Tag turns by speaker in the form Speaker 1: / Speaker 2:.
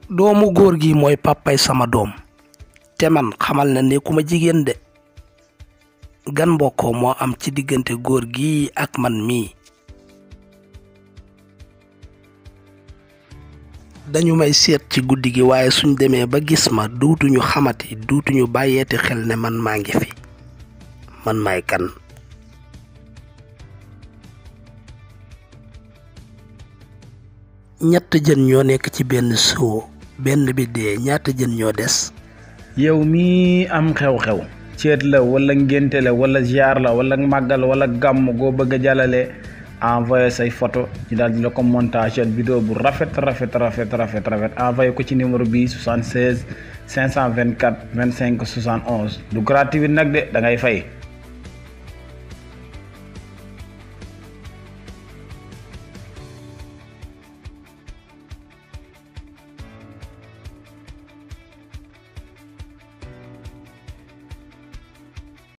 Speaker 1: doomu góor gi mooy papay sama doom te man xamal na nekkuma jigéen de gan mbokkoo moo am ci diggante góor gi ak man mii. dañu may seet ci guddi gi waaye suñ demee ba gis ma duutuñu xamati duutuñu bàyyeeti xel ne man maa ngi fi man maay kan. ñett jën ñoo nekk ci benn soo benn bi dee ñaata jën ñoo des.
Speaker 2: yow mii am xew-xew ceet la wala ngénte la wala ziar la wala màggal wala gàmm goo bëgg a jàllale envoyé say photo ñu daal di la ko montage vidéo bu rafet envoyé ko ci numéro bi 76 524 25 71 du gratuit nag de da ngay fay.